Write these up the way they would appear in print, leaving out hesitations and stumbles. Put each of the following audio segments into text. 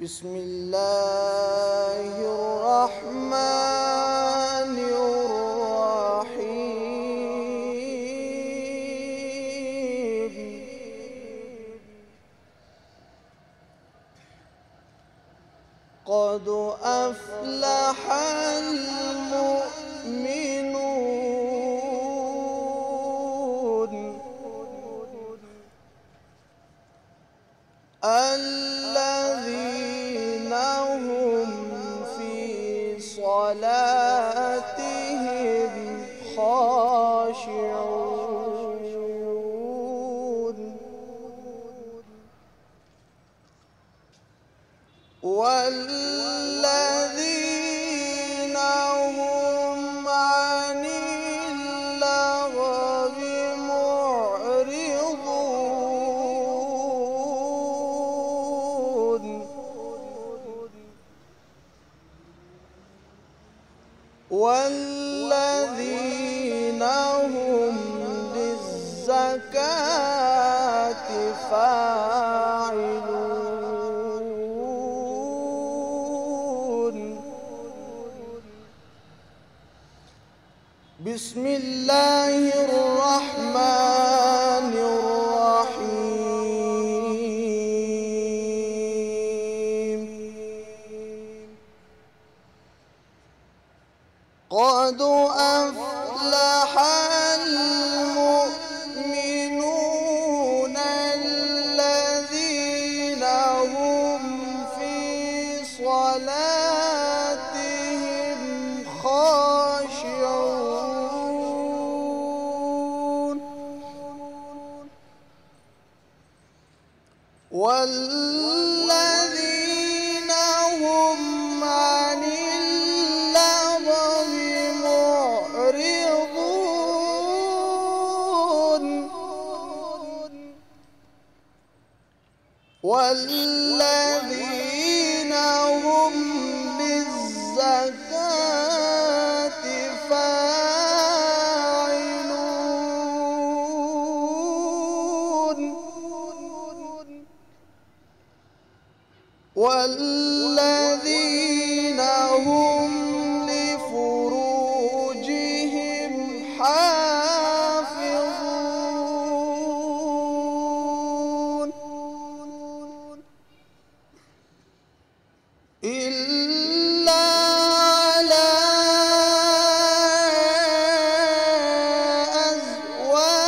بسم الله الرحمن الرحيم. قد أفلح المؤمنون الذين هم في صلاتهم خاشعون والذين هم عن اللغو معرضون والذين هم للزكاة فاعلون. بسم الله الرحمن الرحيم. قد أفلح المؤمنون الذين هم في صلاتهم خاشعون والذين هم عن اللغو معرضون والذين هم للزكاة فاعلون والذين هم لفروجهم حافظون إلا على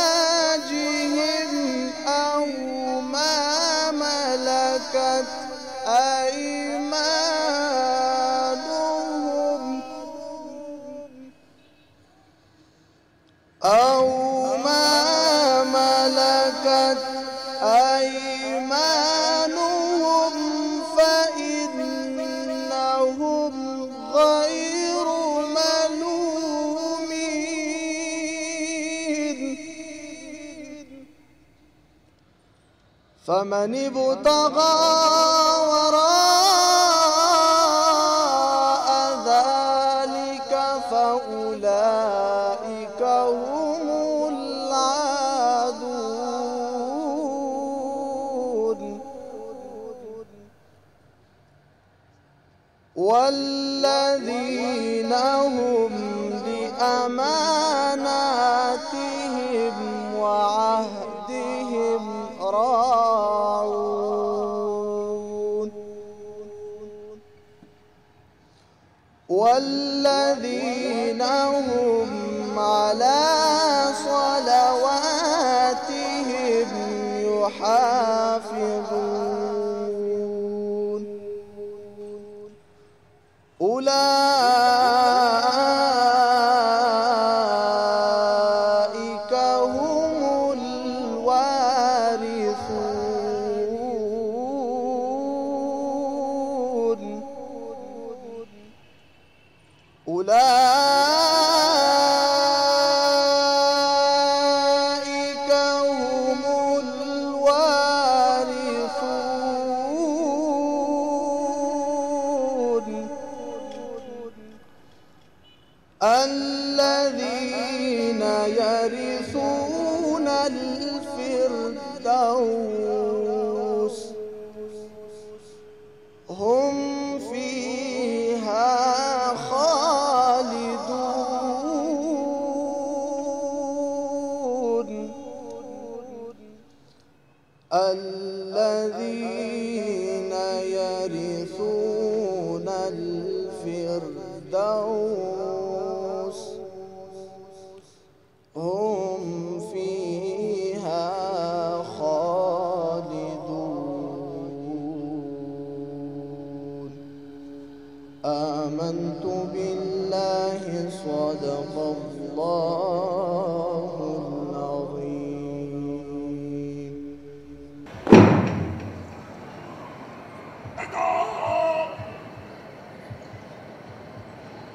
أزواجهم أو ما ملكت أيمانهم فإنهم غير ملومين. فمن ابتغى وراء ذلك فأولئك هم العادون. والذين هم لأماناتهم وعهدهم راعون. والذين هم على صلواتهم يحافظون. أولئك هم الوارثون. أولئك هم الوارثون الذين يرثون الفردوس هم فيها خالدون الذين يرثون الفردوس هم فيها خالدون آمنت بالله صدق الله العظيم.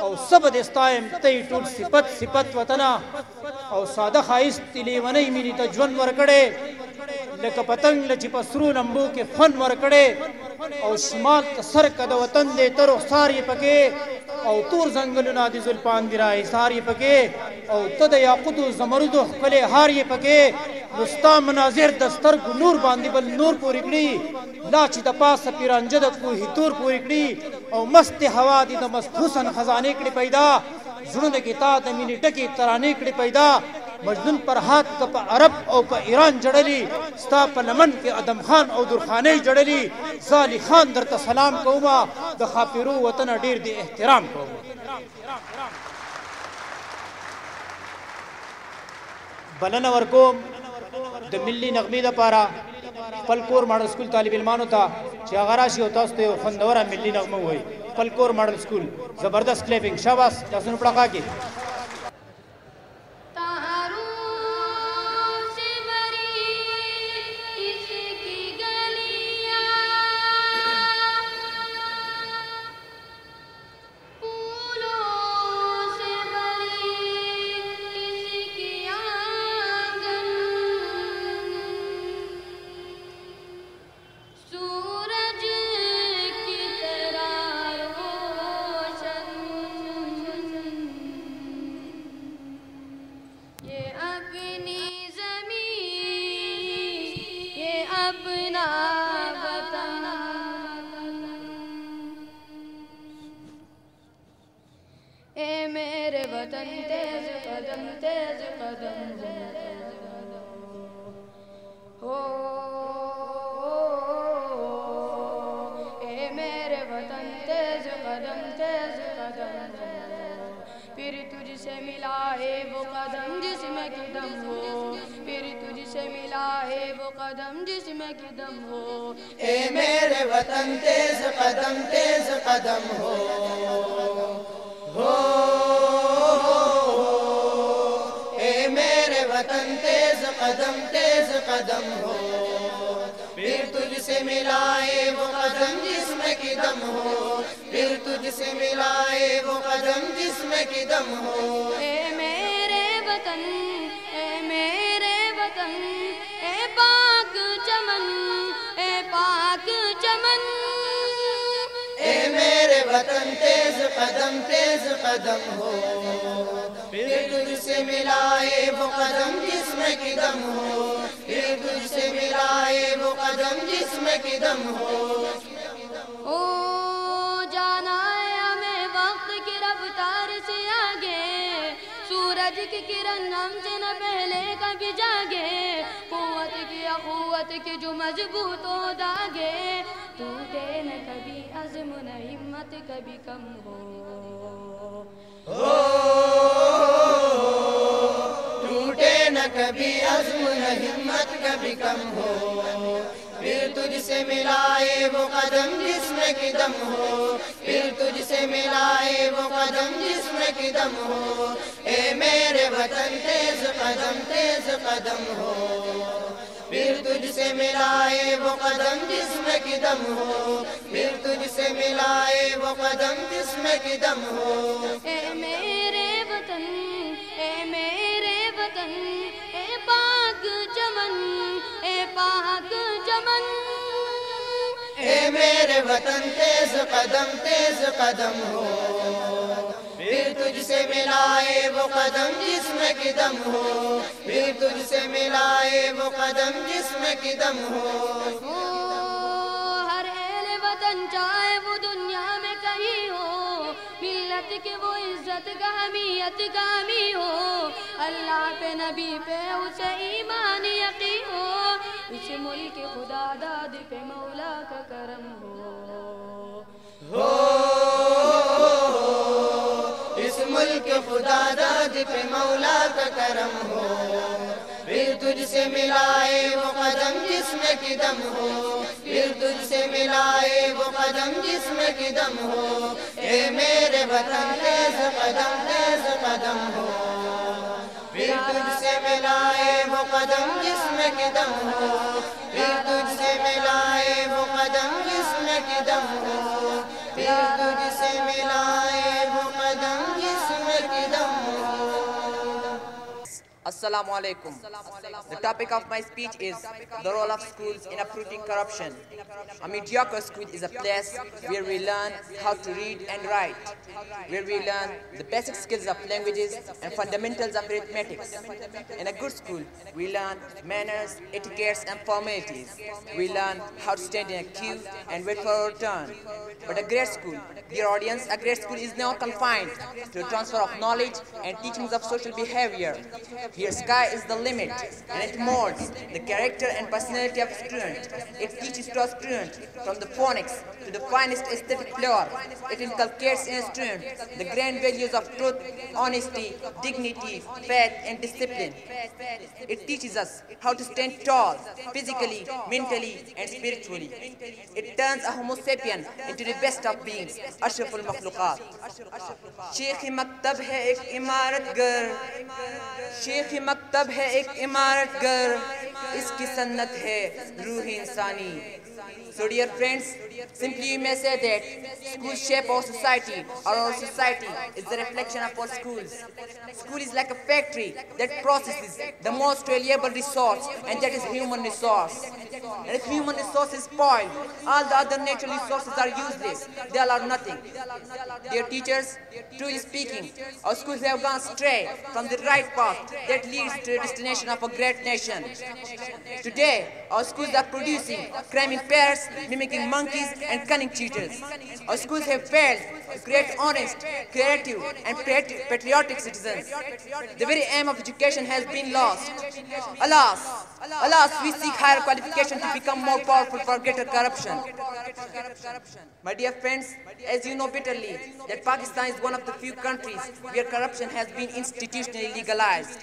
او سب دستائم تی ټول صفت صفت وطنا او ساده خایست تلی ونی مینی ته ژوند ورکړې لکه پتنګ لچ پسرو لمبو کې فن ورکړې او شمال ته سر کده وطن دې تر ساری پکې او تور زنګلونه د زلفان دی راي ساری پکې او تد یاقوت زمرد خپل هار یې پکې رستا مناظر دستر کو نور باندې بل نور پوری کړی لا چې د پاسه پیرانجه د کوه تور پوری کړی او مست هوا دي د مست حسن خزانه کړي پیدا زړه کې تا د مینې ټکی ترانه کړي پیدا مجنون پر هات ک په عرب او په ایران جړلی ستا په لمن کې ادم خان او درخانه جړلی زالی خان درته سلام کوما د خاپیرو وطن ډیر دی احترام کوم بلنه ورکوم د ملي نغمې لپاره خپل کور ماډل سکول طالب علمانو ته چې هغه راشي او تاسو ته خوندوره ملي نغمه وایي خپل کور ماډل سکول زبردست کلیپینګ شاباش تاسو په پړقا کې پھول میرے وطن تیز قدم ہو، اے میرے وطن تیز قدم ہو، پھر تجھ سے ملا ہے وہ قدم جس میں کہ دم ہو، پھر تجھ سے ملا ہے وہ قدم جس میں کہ دم ہو، اے میرے وطن تیز قدم ہو، اے میرے وطن تیز قدم ہو، پھر تجھ سے ملائے وہ قدم جس میں کہ دم ہو، پھر تجھ سے ملائے وہ قدم جس میں کہ دم ہو، اے میرے وطن، اے میرے وطن، اے پاک چمن، اے پاک چمن، اے میرے وطن تیز قدم ہو، پھر تجھ سے ملائے وہ قدم جس میں کہ دم ہو، پھر تجھ سے ملائے وہ قدم جس میں کہ دم ہو، او جانا ہے ہمیں وقت کی رفتار سے آگے، سورج کی کرن ہم سے نہ پہلے کبھی جاگے، قوت کی اخوت کی جو مضبوط ہو داغے، ٹوٹے نہ کبھی عزم نہ ہمت کبھی کم ہو، ٹوٹے نہ کبھی عزم نہ ہمت کبھی کم ہو، پھر تجھ سے ملائے وہ قدم جس میں کہ دم ہو، پھر تجھ سے ملائے وہ قدم جس میں کہ دم ہو، اے میرے وطن تیز قدم ہو، پھر تجھ سے ملائے وہ قدم جس میں کہ دم ہو، پھر تجھ سے ملائے وہ قدم جس میں کہ دم ہو، اے میرے وطن، اے میرے وطن، اے پاک چمن، اے پاک چمن، اے میرے وطن تیز قدم ہو، پھر تجھ سے ملائے وہ قدم جس میں کہ دم ہو، پھر تجھ سے ملائے وہ قدم جس میں کہ دم ہو، ہر اہل وطن چاہے وہ دنیا میں کہیں ہو، ملت کی وہ عزت کا حمیت کا حامی ہو، اللہ پہ نبی پہ اسے ایمان یقین ہو، اس ملک خدا داد پہ مولا کا کرم ہو، اس ملک خدا داد پہ مولا کا کرم ہو، پھر تجھ سے ملائے وہ قدم جس میں کہ دم ہو، پھر تجھ سے ملائے وہ قدم جس میں کہ دم ہو، اے میرے وطن تیز قدم ہو، پھر تجھ سے ملائے وہ قدم جس میں کہ دم ہو، پھر تجھ سے ملائے وہ قدم جس میں کہ دم ہو، پھر تجھ سے ملائے وہ قدم جس میں کہ دم ہو. Assalamu alaikum. The topic of my speech is the role of schools in uprooting corruption. A mediocre school is a place where we learn how to read and write, where we learn the basic skills of languages and fundamentals of arithmetic. In a good school, we learn manners, etiquettes and formalities. We learn how to stand in a queue and wait for our turn. But a great school, dear audience, a great school is not confined to the transfer of knowledge and teachings of social behavior. Here sky is the limit, and it molds the character and personality of student. It teaches to a student from the phonics to the finest aesthetic flavor. It inculcates in a student the grand values of truth, honesty, dignity, faith and discipline. It teaches us how to stand tall, physically, mentally and spiritually. It turns a homo sapien into the best of beings, ashraful makhluqat. Sheikh maktab hai ek imarat gar, شیخ مکتب ہے ایک عمارت گر, اس کی سنت ہے روح انسانی. So dear friends, simply you may say that schools shape our society, or our society is the reflection of our schools. School is like a factory that processes the most valuable resource, and that is human resource. And if human resource is spoiled, all the other natural resources are useless. They all are nothing. Dear teachers, truly speaking, our schools have gone astray from the right path that leads to the destination of a great nation. Today, our schools are producing cramming parrots, mimicking monkeys, thieves and cunning cheaters. Our schools have failed to create honest, creative, and patriotic citizens. The very aim of education has been lost. Alas, we seek higher qualification to become more powerful for greater corruption. My dear friends, as you know bitterly, that Pakistan is one of the few countries where corruption has been institutionally legalized.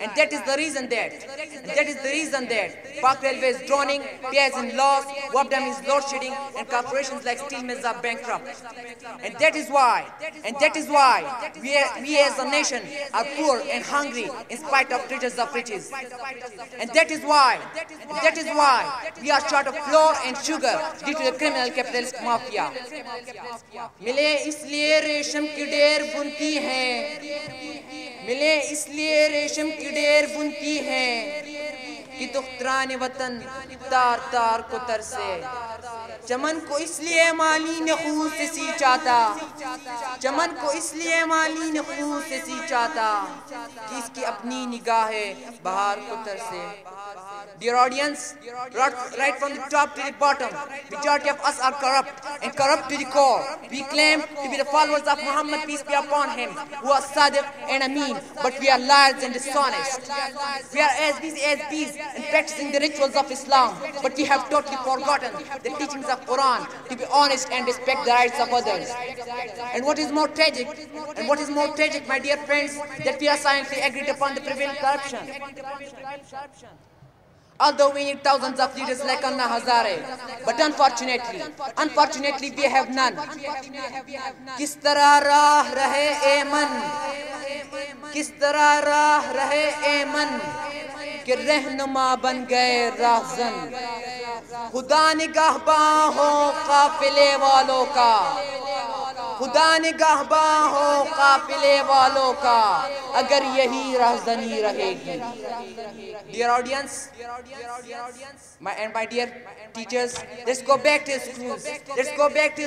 And that is the reason that Pak Railway is drowning, PIs in loss, WAPDAM is load shedding, and corporations like steel mills are bankrupt. And that is why we as a nation are poor and hungry in spite of treasures of riches. And that is why we are short of flour and sugar due to the criminal capitalist mafia. ملے اس لیے ریشم کی ڈیر بنتی ہے کہ دختران وطن تار تار کو ترسے چمن کو اس لیے مالی نے خون سے سینچاتا کہ اس کی اپنی نگاہ بہار کو ترسے. Dear audience, right from the top to the bottom, majority of us are corrupt and corrupt to the core. We claim to be the followers of Muhammad, peace be upon him, who was Sadiq and Amin, but we are liars and dishonest. We are as busy as bees in practicing the rituals of Islam, but we have totally forgotten the teachings of Quran to be honest and respect the rights of others. And what is more tragic, my dear friends, that we are silently agreed upon the prevailing corruption. Although we need thousands of leaders like Anna Hazare, but unfortunately we have none. Kis tarah raah rahe e man, کہ رہنما بن گئے راہزن. خدا نگہباں ہو قافلے والوں کا اگر یہی راہزنی رہے گی. Dear audience, my dear teachers, let's go back to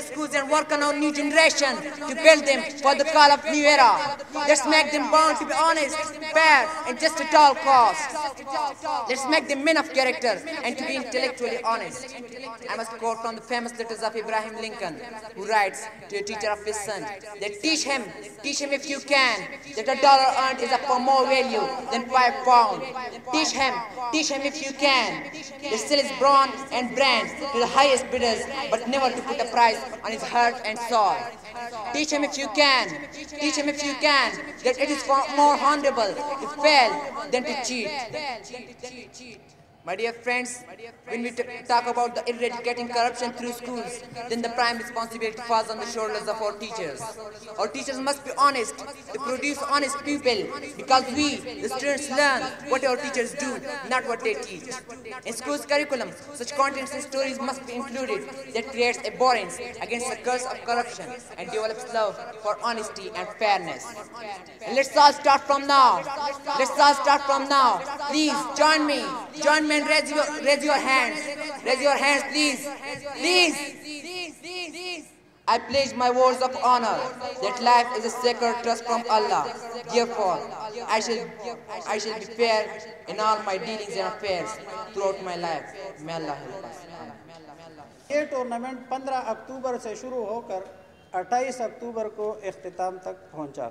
schools and work on our new generation to build them for the call of new era. Let's make them bound to be honest, fair, and just at all costs. Let's make them men of character and to be intellectually honest. I must quote from the famous letters of Abraham Lincoln, who writes to a teacher of his son that teach him if you can, that $1 earned is of more value than £5. Teach him if you can, that sell his brawn and brands to the highest bidders, but never to put a price on his heart and soul. Teach him if you can, that it is more honorable to fail than to cheat. My dear friends, when we talk about the eradicating corruption through schools, then the prime responsibility falls on the shoulders of our teachers. Our teachers must be honest, to produce honest people, because we, the students, learn what our teachers do, not what they teach. In school's curriculum, such contents and stories must be included that creates abhorrence against the curse of corruption and develops love for honesty and fairness. And let's all start from now. Please join me and raise your hands. Raise your hands, please. I pledge my words of honor that life is a sacred trust from Allah. Therefore, I shall be fair in all my dealings and affairs throughout my life. May Allah help us. یہ tournament 15 اکتوبر سے شروع ہو کر 28 اکتوبر کو اختتام تک پہنچا.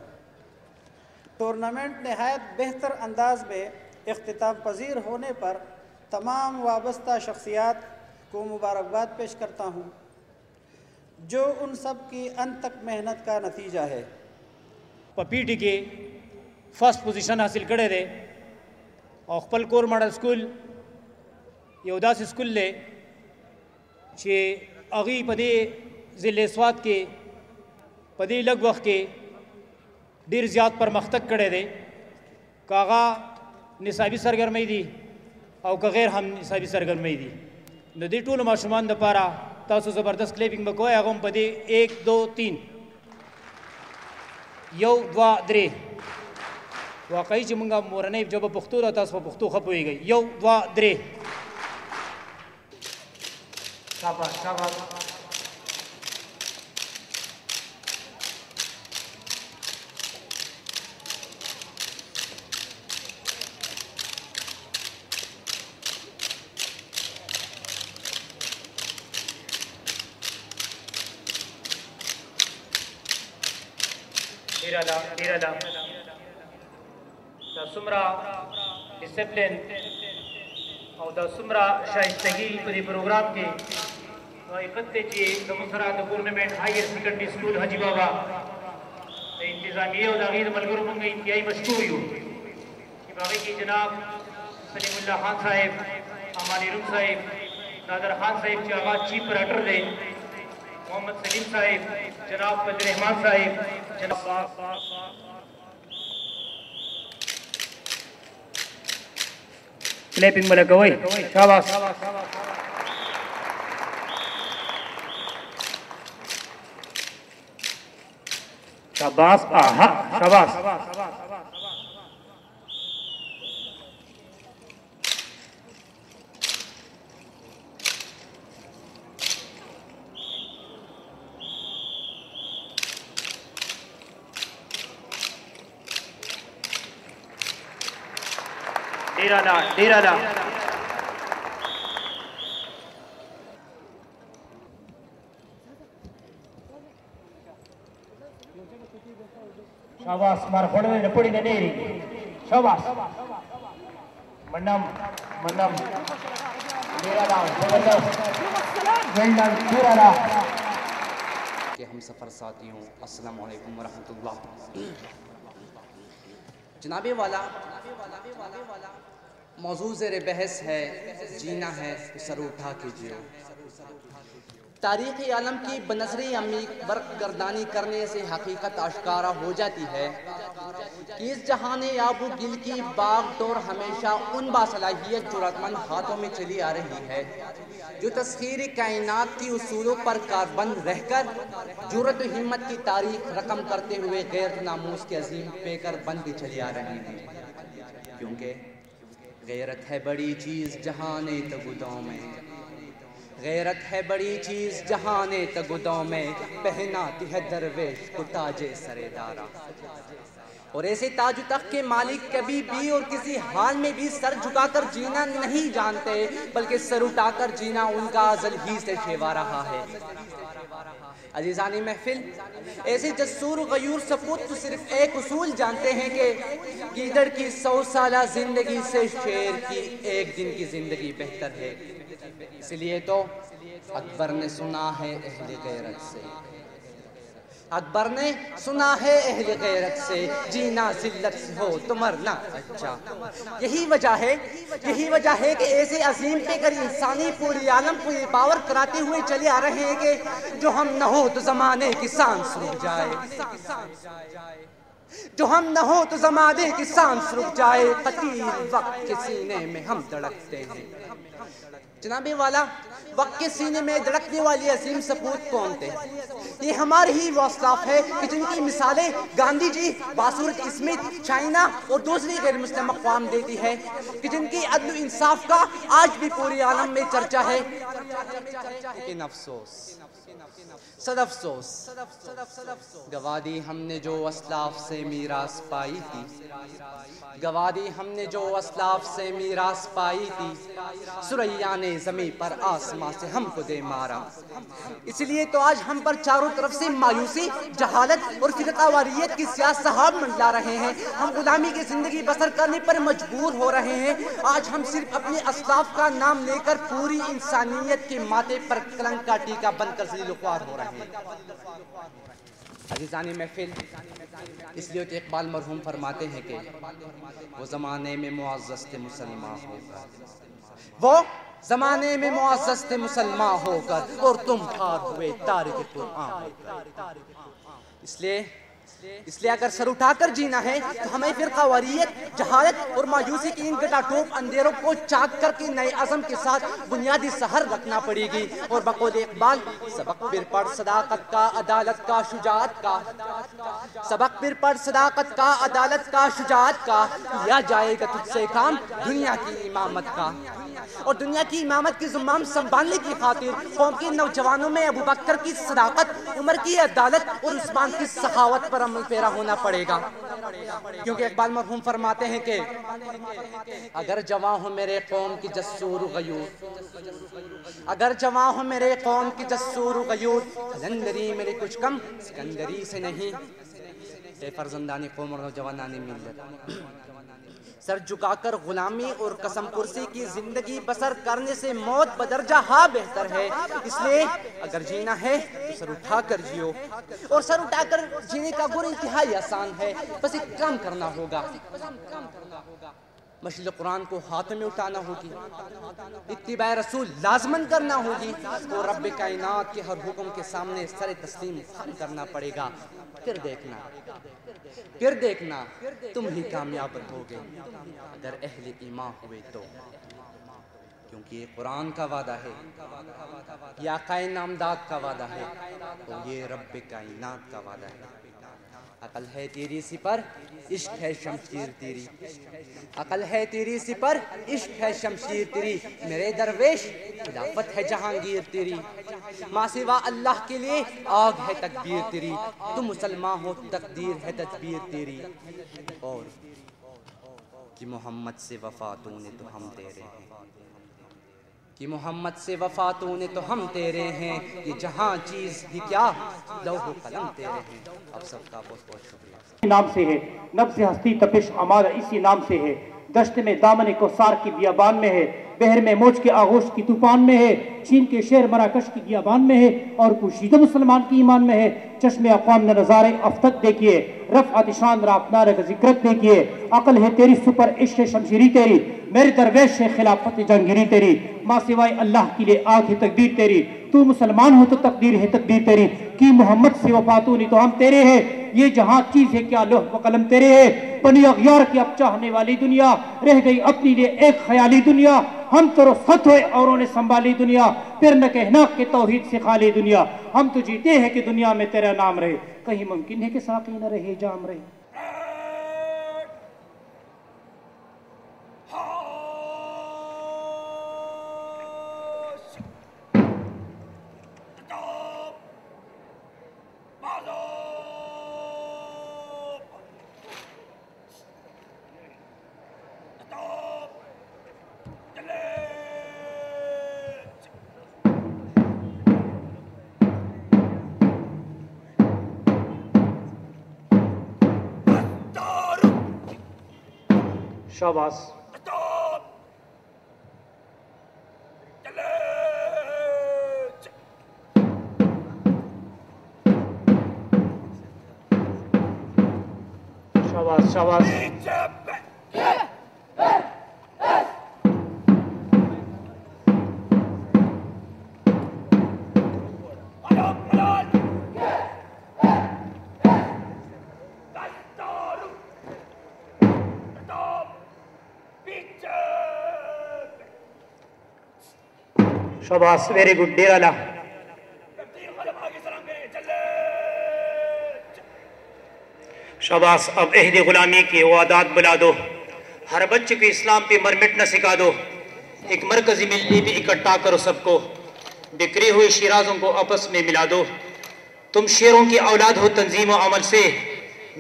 Tournament نہایت بہتر انداز میں اختتام پذیر ہونے پر تمام وابستہ شخصیات کو مبارکباد پیش کرتا ہوں جو ان سب کی انتک محنت کا نتیجہ ہے. پپیٹی کے فرسٹ پوزیشن حاصل کرے دے اور خپل کور ماڈل سکول یو داسې سکول دی چې هغوی په دې ضلع سوات کې په دې لږ وخت کې ډېر زیات پرمختګ کړی دی، که هغه نصابي سرګرمۍ دي او که غیر هم نصابي سرګرمۍ دي. د دې ټولو ماشومانو دپاره تاسو زبردست کلیپینګ به کوئ، هغه هم په دې 1 2 3 1 2 3 واقعي چې موږ مورنۍ ژبه پښتو ده، تاسو په پښتو ښه پوهېږئ. 1 2 3 دیرالا دا سمرا ڈسپلن او دا سمرا شائستگی پدی پروگرام کی اقتے چی دمسرا دا government higher secondary school Haji Baba دا انتظامیہ و دا غیر ملگر منگا انتہائی مشکور یو کہ باقی کی جناب سلیم اللہ خان صاحب امانی روم صاحب نادر خان صاحب کی آغاز چیف پراٹر دے محمد سلیم صاحب جناب فضل رحمان صاحب جناب کلیپنگ ملک ہوئی شاباس شاباس آہا شاباس دیرالا شاباس مار پڑھنے نپڑی نیری شاباس منم دیرالا دیرالا کہ ہم سفر ساتھیوں السلام علیکم ورحمۃ اللہ. جناب والا موضوع زیر بحث ہے جینا ہے سر اٹھا کے جیو. تاریخ عالم کی بنظری عمیق برق گردانی کرنے سے حقیقت آشکارا ہو جاتی ہے کہ اس جہان آب و گل کی باغ ڈور ہمیشہ ان باصلاحیت جرأت مند ہاتھوں میں چلی آ رہی ہے جو تسخیر کائنات کی اصولوں پر کاربند رہ کر جرأت و ہمت کی تاریخ رقم کرتے ہوئے غیرت ناموس کے عظیم پیکر بنتی چلی آ رہی ہیں. کیونکہ غیرت ہے بڑی چیز جہان تگدوں میں، غیرت ہے بڑی چیز جہان تگدوں میں، پہناتی ہے درویش کو تاج سر دارا. اور ایسے تاج و تخت کے مالک کبھی بھی اور کسی حال میں بھی سر جھکا کر جینا نہیں جانتے، بلکہ سر اٹھا کر جینا ان کا ازل ہی سے شیوا رہا ہے. عزیزان محفل، ایسے جسور غیور سپوت تو صرف ایک اصول جانتے ہیں کہ گیدڑ کی 100 سالہ زندگی سے شیر کی ایک دن کی زندگی بہتر ہے. اس لیے تو اکبر نے سنا ہے اہل غیرت سے، اکبر نے سنا ہے اہل غیرت سے، جینا ذلت سے ہو تو مرنا اچھا. یہی وجہ ہے کہ ایسے عظیم پیکر انسانی پوری عالم کو یہ باور کراتے ہوئے چلے آ رہے ہیں کہ جو ہم نہ ہو تو زمانے کی سانس رک جائے، جو ہم نہ ہو تو زمانے کی سانس رک جائے، قتیل وقت کے سینے میں ہم دھڑکتے ہیں. جناب والا، وقت کے سینے میں دھڑکنے والی عظیم سپوت کون تھے؟ یہ ہمارے ہی وہ اسلاف ہے کہ جن کی مثالیں گاندھی جی، باسورت اسمتھ، چائنا اور دوسری غیر مسلم اقوام دیتی ہے، کہ جن کی عدل و انصاف کا آج بھی پوری عالم میں چرچا ہے. لیکن افسوس، صد افسوس، گوادی ہم نے جو اسلاف سے میراث پائی تھی، گوادی ہم نے جو اسلاف سے میراث پائی تھی، سریا نے زمین پر آسمان سے ہم کو دے مارا. اس لیے تو آج ہم پر چاروں طرف سے مایوسی، جہالت اور فرقہ واریت کی سیاہ سحاب منڈلا رہے ہیں. ہم غلامی کی زندگی بسر کرنے پر مجبور ہو رہے ہیں. آج ہم صرف اپنے اسلاف کا نام لے کر پوری انسانیت کے ماتھے پر کلنک کا ٹیکا بن کر ذلیل و خوار ہو رہے ہیں. عزیزان محفل، اس لیے تو اقبال مرحوم فرماتے ہیں کہ وہ زمانے میں معزز تھے مسلمان ہو کر، وہ زمانے میں معزز تھے مسلمان ہو کر، اور تم ٹھار ہوئے تارک قرآن ہو کر. اس لیے اگر سر اٹھا کر جینا ہے تو ہمیں فرقہ واریت، جہالت اور مایوسی کی ان گٹا ٹوپ اندھیروں کو چاک کر کے نئے عزم کے ساتھ بنیادی سحر رکھنا پڑے گی. اور بقول اقبال، سبق پھر پڑھ صداقت کا، عدالت کا، شجاعت کا، سبق پھر پڑھ صداقت کا، عدالت کا، شجاعت کا، لیا جائے گا تجھ سے کام دنیا کی امامت کا. اور دنیا کی امامت کی زمام سنبھالنے کی خاطر قوم کے نوجوانوں میں ابو بکر کی صداقت، عمر کی عدالت اور عثمان کی سخاوت پر عمل پیرا ہونا پڑے گا. کیونکہ اقبال مرحوم فرماتے ہیں کہ اگر جواں ہو میرے قوم کی جسور غیور، اگر جواں ہو میرے قوم کی جسور غیور، قلندری میرے کچھ کم سکندری سے نہیں. اے فرزندان قوم اور نوجوانان ملت، سر جھکا کر غلامی اور قسم پرسی کی زندگی بسر کرنے سے موت بدرجہ ہاں بہتر ہے۔ اس لیے اگر جینا ہے تو سر اٹھا کر جیو، اور سر اٹھا کر جینے کا گر انتہائی آسان ہے، بس ایک کام کرنا ہوگا، مشعل قرآن کو ہاتھ میں اٹھانا ہوگی، اتباع رسول لازمن کرنا ہوگی، اور رب کائنات کے ہر حکم کے سامنے سر تسلیم خم کرنا پڑے گا۔ پھر دیکھنا تم ہی کامیاب ہوگے اگر اہل ایمان ہوئے تو، کیونکہ یہ قرآن کا وعدہ ہے، یہ آقا نامداد کا وعدہ ہے، اور یہ رب کائنات کا وعدہ ہے۔ عقل ہے تیری سپر عشق ہے شمشیر تیری، عقل ہے تیری سپر عشق ہے شمشیر تیری، میرے درویش خلافت ہے جہانگیر تیری، ماں سوا اللہ کے لیے آگ ہے تکبیر تیری، تم مسلمان ہو تقدیر ہے تدبیر تیری، اور کہ محمد سے وفا تو نے تو ہم تیرے ہیں، کہ محمد سے وفا تو نے تو ہم تیرے ہیں، یہ جہاں چیز ہی کیا لوح و قلم تیرے ہیں۔ اب سب کا بہت بہت شکریہ۔ نام سے ہے نبض ہستی تپش اماد اسی نام سے ہے، دشت میں دامن کوثر کی بیابان میں ہے، بحر میں موج کے آغوش کی طوفان میں ہے، چین کے شہر مراکش کی بیابان میں ہے، اور پوشیدہ مسلمان کی ایمان میں ہے۔ چشم اقوام نے نظارے افتق دیکھیے، رفعت شان را اپنا رگ ذکرت دیکھیے، عقل ہے تیری سپر عشق شمشیری تیری، میرے درویش ہے خلافت جہانگیری تیری، ماں سوائے اللہ کے لیے آگ ہے تقدیر تیری، تو مسلمان ہو تو تقدیر ہے تدبیر تیری، کی محمد سے وفا تو نہیں تو ہم تیرے ہیں، یہ جہاں چیز ہے کیا لوح و قلم تیرے ہے، بنی اغیار کی اب چاہنے والی دنیا رہ گئی اپنی لیے ایک خیالی دنیا، ہم تو رخصت ہوئے اوروں نے سنبھالی دنیا، پھر نہ کہنا کہ توحید سے خالی دنیا، ہم تو جیتے ہیں کہ دنیا میں تیرا نام رہے، کہیں ممکن ہے کہ ساقی نہ رہے جام رہے۔ شاباش شاباش شاباش شاباش ویری گڈ ڈیر اعلیٰ۔ شاباش اب عہد غلامی کی وعدات بلا دو، ہر بچے کو اسلام پہ مرمٹ نہ سکھا دو، ایک مرکزی ملی پہ اکٹھا کرو سب کو، بکھری ہوئی شیرازوں کو آپس میں ملا دو، تم شیروں کی اولاد ہو تنظیم و عمل سے،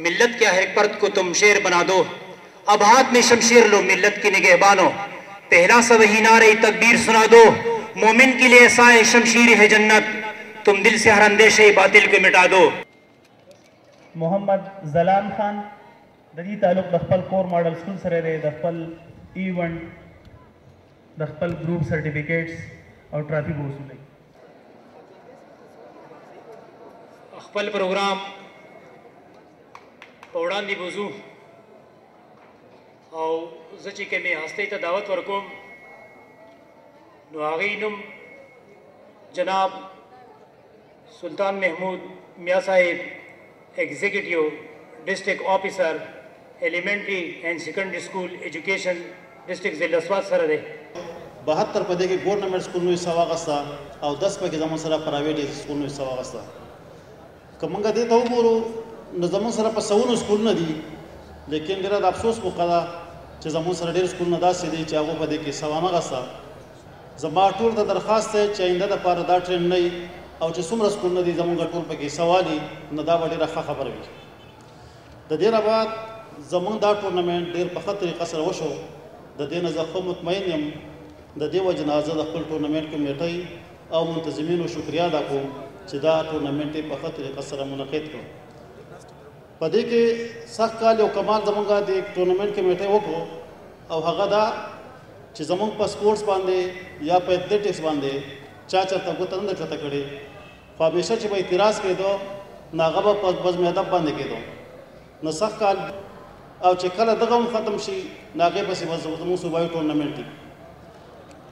ملت کے ہر فرد کو تم شیر بنا دو، اب ہاتھ میں شمشیر لو ملت کی نگہبانو، پہلا سا وہی نعرہ تکبیر سنا دو، مومن کے لیے سائے شمشیر ہے جنت، تم دل سے ہر اندیشے باطل کو مٹا دو۔ محمد زلان خان ددی تعلق دخپل کور ماڈل سکول سره دی، دخپل ایونٹ دخپل گروپ سرٹیفکیٹس اور ٹرافی کو وصولي خپل پروگرام وړاندې بوزو او زه چې کومې هستۍ ته دعوت ورکوم نو هغې نوم جناب سلطان محمود میاں صاحب executive district officer elementary and secondary school education district ضلع سوات سره دی 72 په دې کې ګورنمنټ سکولونو حصه واخیسته او 10 پکې زموږ سره پرایویټ سکولونو حصه واخیسته که موږ دې ته وګورو نو زموږ سره په سوونو سکولونه دي لیکن ډېره د افسوس موقع ده چې زموږ سره ډېر سکولونه داسې دي چې هغو په دې کې حصه وانه اخیسته زما ټول ته درخواست دی چې آینده دپاره دا ټرینډ نه وي او چې څومره سکولونه دي زموږ ټول پکې حصه والي نو دا به ډېره ښه خبره وي د دې نه بعد زموږ دا ټورنمنټ ډېر په ښه طریقه سره وشو د دې نه زه ښه مطمئن یم د دې وجې نه زه د خپل ټورنمنټ کمیټۍ او منتظمینو شکریا ادا کوم چې دا ټورنمنټ یې په ښه طریقه سره منعقد کړو په دې کې سخت کال یو کمال زمونږ د ټورنمنټ کمیټه وکړو او هغه دا چې زمونږ په سپورټس باندې یا په ایتھلیټکس باندې چا چاته ګوته نه چاته کړې خو همیشه چې به اعتراض کېدو نو هغه به په بزم ادب باندې کېدو نو سخت کال او چې کله دغه هم ختم شي نو هغې پسې به زموږ صوبایي ټورنمنټ وي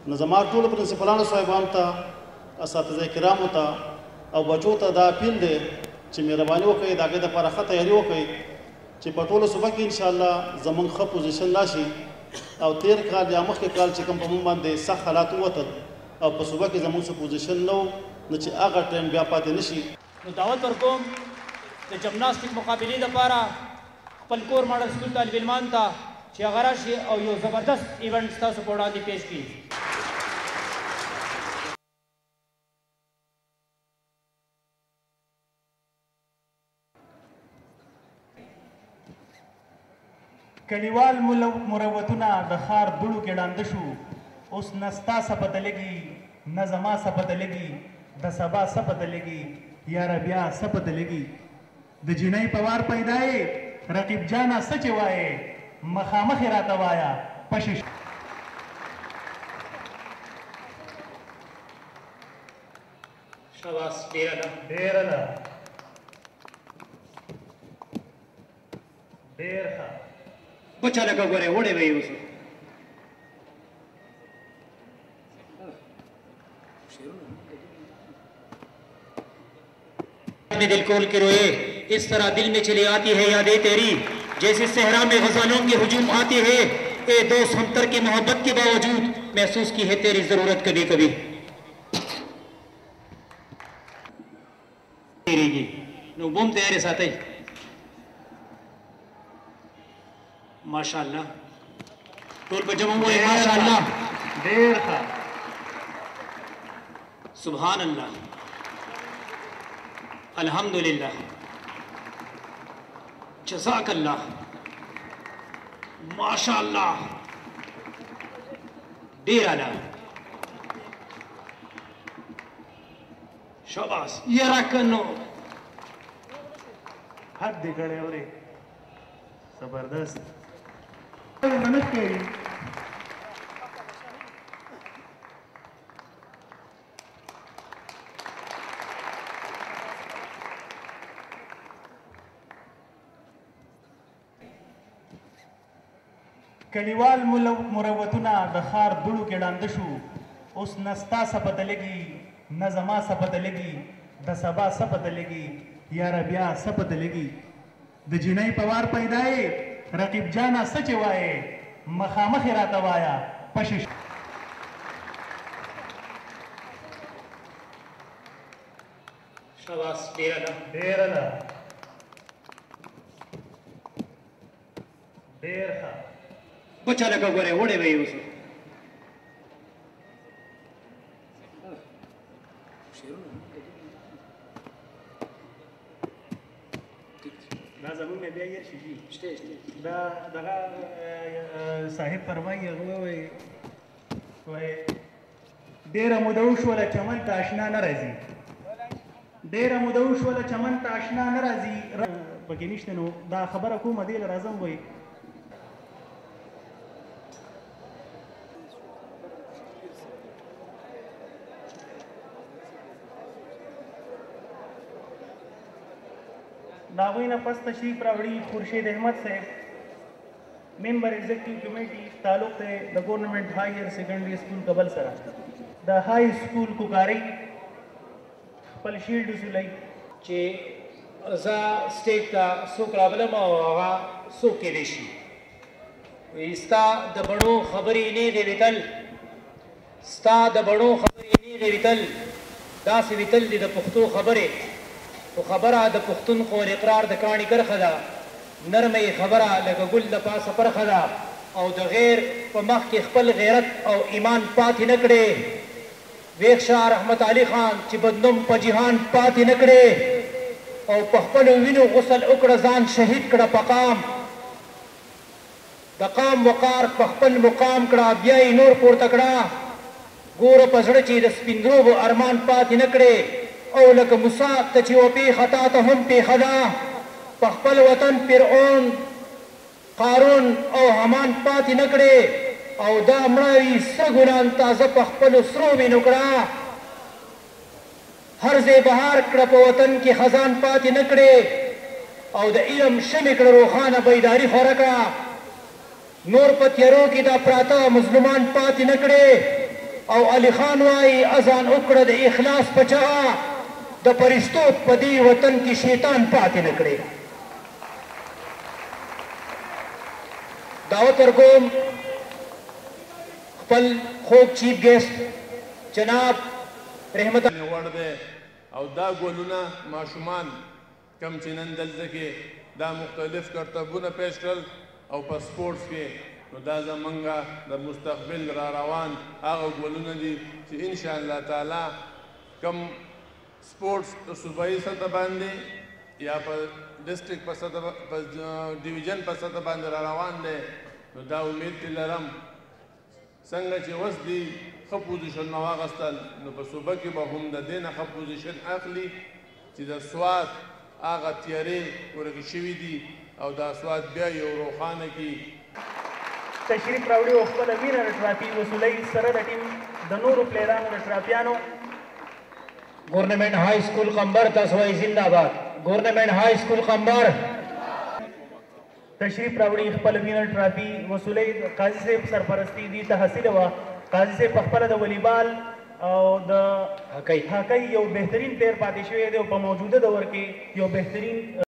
نو زما ټولو پرنسپلانو صاحبانو ته اساتذه کرامو ته او بچو ته دا اپیل دی چې مهرباني وکړئ د هغې دپاره ښه تیاري وکړئ چې په ټولو صوبه کې انشاءالله زموږ ښه پوزیشن راشي او تیر کال یا مخکې کال چې کوم په موږ باندې سخت حالات ووتل او په صوبه کې زموږ څه پوزیشن نه و نو چې هغه ټرینډ بیا پاتې نه شي نو دعوت ورکوم د جمناسټیک مقابلې لپاره خپل کور ماډل سکول طالب علمان ته چې هغه راشي او یو زبردست ایونټ ستاسو په وړاندې پیش کړي. کلیوال مروتونه د ښار دوړو کې ړانده شو اوس نه ستا څه پته لګي نه زما څه پته لګي د سبا څه پته لګي یاره بیا څه پته لګي د جینۍ په وار پیدا یې رقیب جانا څه چې وایې مخامخ یې راته وایه پشش شاباس ډېره ده ډېره ده ډېر ښه بچا لکه ګورې وړې به یې اوسو میں دل کھول کے روئے اس طرح دل میں چلی آتی ہے یادیں تیری جیسے صحرا میں غزالوں کے ہجوم آتی ہے اے دوست ہمتر کی محبت کے باوجود محسوس کی ہے تیری ضرورت کبھی کبھی نو بوم تیارے ساتھ ماشاءاللہ ٹول پر جمع ہوئے ماشاءاللہ ډېر ښه سبحان اللہ الحمدللہ جزاک اللہ ماشاءاللہ ډېر اعلی شاباس یرا کنو حد دې کړی اورې زبردست منت کوي کلیوال مروتونه د ښار دوړو کې ړانده شو اوس نه ستا څه پته لګي نه زما څه پته لګي د سبا څه پته لګي یاره بیا څه پته لګي د جینۍ په وار پیدا یې رقیب جانا څه چې وایې مخامخ یې راته وایه پشش شاباس ډېره ده ډېره ده ډېر ښه بچا لکه ګورې وړې به یې اوسو دا زموږ نه بیا هېر شي دا دغه صاحب فرمایي هغه وایي ډېره موده وشوله چمن ته اشنا نه راځي ډېره موده وشوله چمن ته اشنا نه راځي پکې نشته نو دا خبره کومه دې له راځم وایي داغوی نه پس تشریف راوړي خورشید احمد صاحب ممبر ایگزیکټیو کمیټي تعلق دی د ګورنمنټ هایر سیکنډري سکول کابل سره د های سکول کوکاري خپل شیلډ وسولئ چې زه سټیج ته څوک رابلم او هغه څوک کیدی شي وایي ستا د بڼو خبرې نه دی ویتل ستا د بڼو خبرې نه دی ویتل داسې ویتل دي د پښتو خبرې خو خبره د پښتونخوا اقرار د کاڼي کرښه ده نرمه یې خبره لکه ګل د پاسه پرخه ده او د غیر په مخ کې خپل غیرت او ایمان پاتې نه کړې ویښ شاه رحمت علي خان چې بدنوم په جهان پاتې نه کړې او په خپلو وینو غسل وکړه ځان شهید کړه په قام د قام وقار په خپل مقام کړه بیا یې نور پورته کړه ګوره په زړه چې د سپین روبو ارمان پاتې نه کړې او لکه موسی ته چې وپېښه تا ته هم پېښه ده پخپل وطن فرعون قارون او حمان پاتې نه کړې او دا مړاوي سره ګلان تازه په خپلو سرو وینو کړه هر ځای بهار کړه په وطن کې خزان پاتې نه کړې او د علم شمې کړه روښانه بیداري خوره کړه نور په تیارو کې دا پراته مظلومان پاتې نه کړې او علي خان وایي اذان وکړه د اخلاص په چغه د فرشتو په دې وطن کې شیطان پاتې نه کړې دعوت ورکوم خپل خوږ چیف ګیسټ جناب رحمت وړ دی او دا ګولونه ماشومان کم چې نن دلته کې دا مختلف کرتبونه پیش کړل او په سپورټس کې نو دا زمونږ د مستقبل را روان هغه ګولونه دي چې انشاءالله تعالی کم سپورټس صوبایي سطح باندې یا په ډسټرکټ په سطح په ډیویژن په سطح باندې را روان دی نو دا امید ترې لرم څنګه چې اوس دي ښه پوزیشنونه واخیستل نو په صوبه کې به هم د دې نه ښه پوزیشن اخلي چې د سواد هغه تیارې ورکې شوي دي او دا سواد بیا یو روښانه کړي تشریف راوړي او خپله مینه د ټرافي وصولۍ سره د ټیم د نورو پلیرانو د ټرافیانو گورنمنٹ ہائی اسکول قمبر تاسوائی زندہ آباد گورنمنٹ ہائی اسکول قمبر تشریف راوړي خپل مینه ټرافي وصولۍ قاضي صاحب سرپرستی دي ته حاصله وه قاضي صاحب په خپله د volleyball O the هاکی you بهترین player پاتې شوی دی او په موجوده دور کې یو بهترین